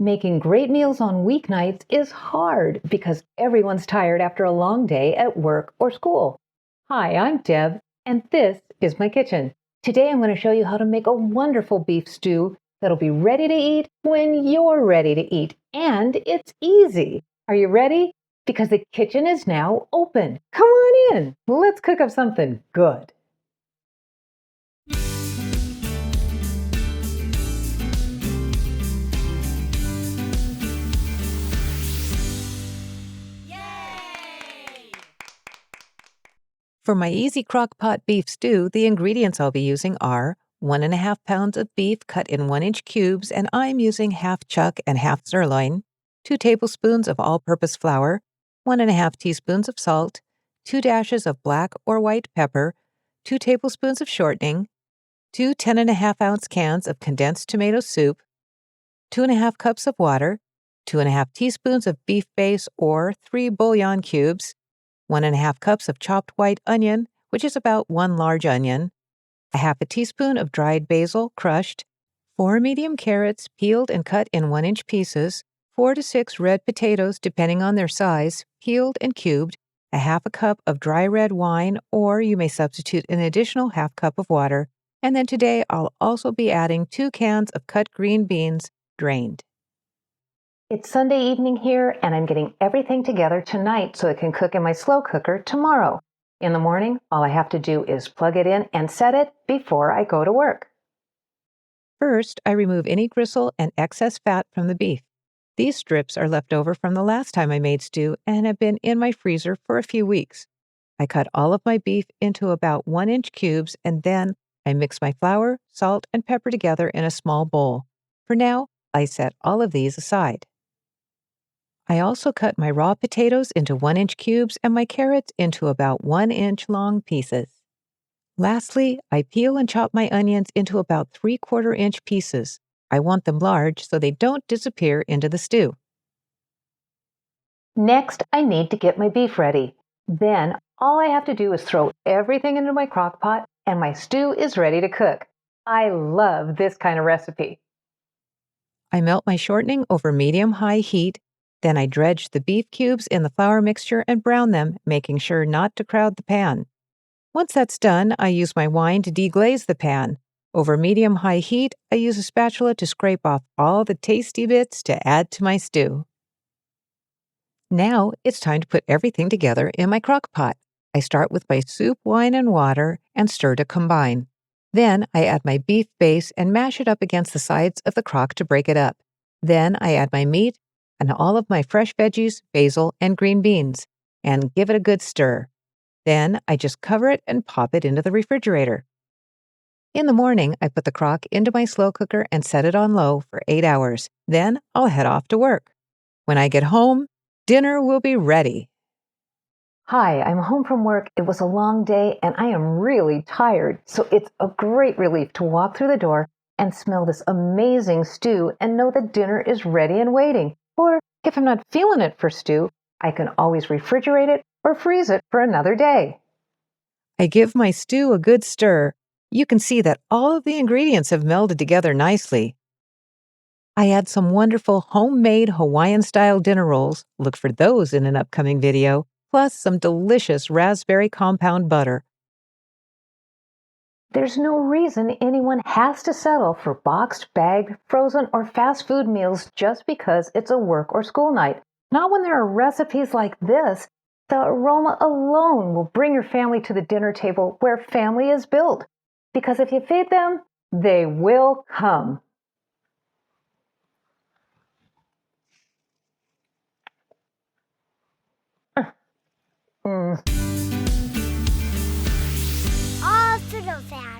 Making great meals on weeknights is hard because everyone's tired after a long day at work or school. Hi, I'm Deb, and this is my kitchen. Today I'm going to show you how to make a wonderful beef stew that'll be ready to eat when you're ready to eat. And it's easy. Are you ready? Because the kitchen is now open. Come on in. Let's cook up something good. For my easy crock pot beef stew, the ingredients I'll be using are 1½ pounds of beef cut in 1-inch cubes, and I'm using half chuck and half sirloin, 2 tablespoons of all-purpose flour, 1½ teaspoons of salt, 2 dashes of black or white pepper, 2 tablespoons of shortening, 2 10½ ounce cans of condensed tomato soup, 2½ cups of water, 2½ teaspoons of beef base or 3 bullion cubes, 1½ cups of chopped white onion, which is about 1 large onion, a half a teaspoon of dried basil crushed, 4 medium carrots peeled and cut in 1-inch pieces, 4 to 6 red potatoes depending on their size, peeled and cubed, a half a cup of dry red wine, or you may substitute an additional half cup of water, and then today I'll also be adding 2 cans of cut green beans, drained. It's Sunday evening here, and I'm getting everything together tonight so it can cook in my slow cooker tomorrow. In the morning, all I have to do is plug it in and set it before I go to work. First, I remove any gristle and excess fat from the beef. These strips are left over from the last time I made stew and have been in my freezer for a few weeks. I cut all of my beef into about 1-inch cubes, and then I mix my flour, salt, and pepper together in a small bowl. For now, I set all of these aside. I also cut my raw potatoes into 1-inch cubes and my carrots into about 1-inch long pieces. Lastly, I peel and chop my onions into about 3/4-inch pieces. I want them large so they don't disappear into the stew. Next, I need to get my beef ready. Then, all I have to do is throw everything into my crock pot and my stew is ready to cook. I love this kind of recipe. I melt my shortening over medium-high heat. Then I dredge the beef cubes in the flour mixture and brown them, making sure not to crowd the pan. Once that's done, I use my wine to deglaze the pan. Over medium-high heat, I use a spatula to scrape off all the tasty bits to add to my stew. Now it's time to put everything together in my crock pot. I start with my soup, wine, and water and stir to combine. Then I add my beef base and mash it up against the sides of the crock to break it up. Then I add my meat and all of my fresh veggies, basil, and green beans, and give it a good stir. Then I just cover it and pop it into the refrigerator. In the morning, I put the crock into my slow cooker and set it on low for 8 hours. Then I'll head off to work. When I get home, dinner will be ready. Hi, I'm home from work. It was a long day and I am really tired, so it's a great relief to walk through the door and smell this amazing stew and know that dinner is ready and waiting. Or if I'm not feeling it for stew, I can always refrigerate it or freeze it for another day. I give my stew a good stir. You can see that all of the ingredients have melded together nicely. I add some wonderful homemade Hawaiian-style dinner rolls, look for those in an upcoming video, plus some delicious raspberry compound butter. There's no reason anyone has to settle for boxed, bagged, frozen, or fast food meals just because it's a work or school night. Not when there are recipes like this. The aroma alone will bring your family to the dinner table where family is built. Because if you feed them, they will come. All Fiddle fans.